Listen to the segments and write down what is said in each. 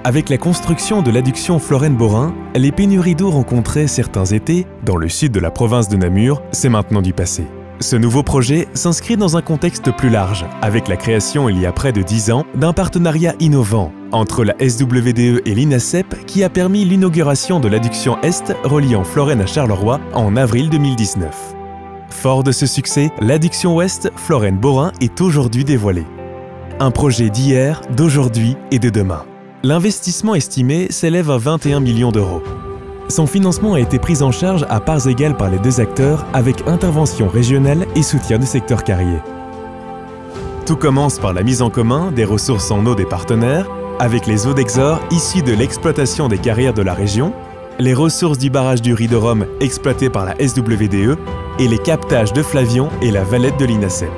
Avec la construction de l'adduction Florennes-Borin, les pénuries d'eau rencontrées certains étés dans le sud de la province de Namur, c'est maintenant du passé. Ce nouveau projet s'inscrit dans un contexte plus large, avec la création il y a près de 10 ans d'un partenariat innovant entre la SWDE et l'INASEP qui a permis l'inauguration de l'adduction Est reliant Florennes à Charleroi en avril 2019. Fort de ce succès, l'adduction Ouest Florennes-Borin est aujourd'hui dévoilée. Un projet d'hier, d'aujourd'hui et de demain. L'investissement estimé s'élève à 21 millions d'euros. Son financement a été pris en charge à parts égales par les deux acteurs avec intervention régionale et soutien du secteur carrier. Tout commence par la mise en commun des ressources en eau des partenaires, avec les eaux d'Exor issues de l'exploitation des carrières de la région, les ressources du barrage du Rideau-Rhum exploité par la SWDE et les captages de Flavion et la Valette de l'INASEP.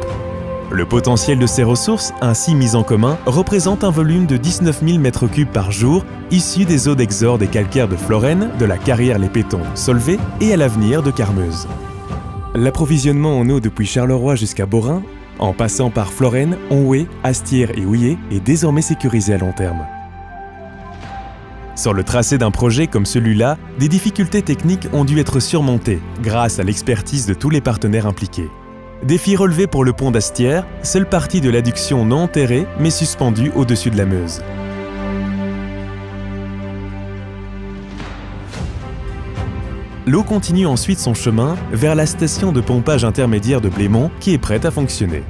Le potentiel de ces ressources, ainsi mises en commun, représente un volume de 19 000 m3 par jour, issu des eaux d'Exor des calcaires de Florennes, de la carrière Les Pétons, Solvay et à l'avenir de Carmeuse. L'approvisionnement en eau depuis Charleroi jusqu'à Borin, en passant par Florennes, Onhoué, Astières et Houillé, est désormais sécurisé à long terme. Sur le tracé d'un projet comme celui-là, des difficultés techniques ont dû être surmontées grâce à l'expertise de tous les partenaires impliqués. Défi relevé pour le pont d'Astières, seule partie de l'adduction non enterrée mais suspendue au-dessus de la Meuse. L'eau continue ensuite son chemin vers la station de pompage intermédiaire de Blémont qui est prête à fonctionner.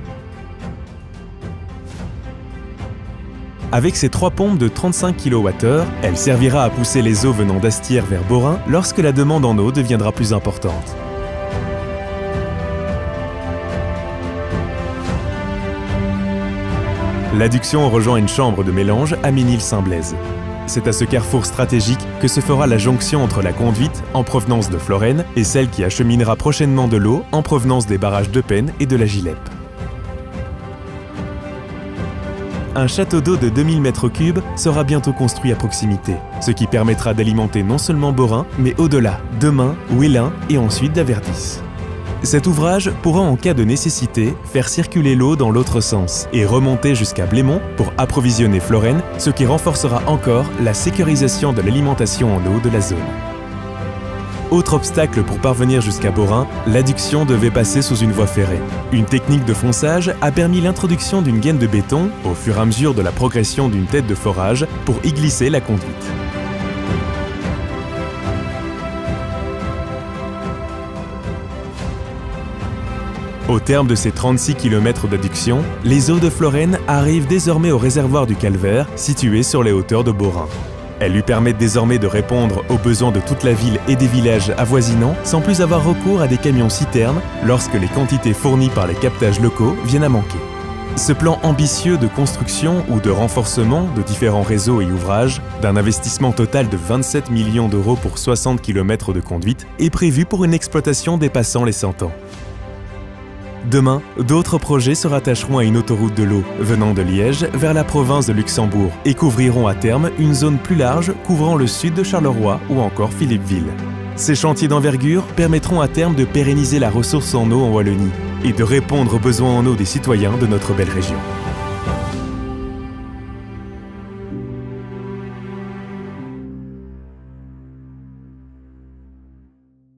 Avec ses 3 pompes de 35 kWh, elle servira à pousser les eaux venant d'Astières vers Borin lorsque la demande en eau deviendra plus importante. L'adduction rejoint une chambre de mélange à Ménil-Saint-Blaise. C'est à ce carrefour stratégique que se fera la jonction entre la conduite en provenance de Florennes et celle qui acheminera prochainement de l'eau en provenance des barrages d'Eupen et de la Gilep. Un château d'eau de 2000 m3 sera bientôt construit à proximité, ce qui permettra d'alimenter non seulement Borin, mais au-delà, Demuin, Ouélin et ensuite d'Averdis. Cet ouvrage pourra en cas de nécessité faire circuler l'eau dans l'autre sens et remonter jusqu'à Blémont pour approvisionner Florennes, ce qui renforcera encore la sécurisation de l'alimentation en eau de la zone. Autre obstacle pour parvenir jusqu'à Borin, l'adduction devait passer sous une voie ferrée. Une technique de fonçage a permis l'introduction d'une gaine de béton au fur et à mesure de la progression d'une tête de forage pour y glisser la conduite. Au terme de ces 36 km d'adduction, les eaux de Florennes arrivent désormais au réservoir du Calvaire, situé sur les hauteurs de Borin. Elles lui permettent désormais de répondre aux besoins de toute la ville et des villages avoisinants sans plus avoir recours à des camions-citernes lorsque les quantités fournies par les captages locaux viennent à manquer. Ce plan ambitieux de construction ou de renforcement de différents réseaux et ouvrages, d'un investissement total de 27 millions d'euros pour 60 km de conduite, est prévu pour une exploitation dépassant les 100 ans. Demain, d'autres projets se rattacheront à une autoroute de l'eau venant de Liège vers la province de Luxembourg et couvriront à terme une zone plus large couvrant le sud de Charleroi ou encore Philippeville. Ces chantiers d'envergure permettront à terme de pérenniser la ressource en eau en Wallonie et de répondre aux besoins en eau des citoyens de notre belle région.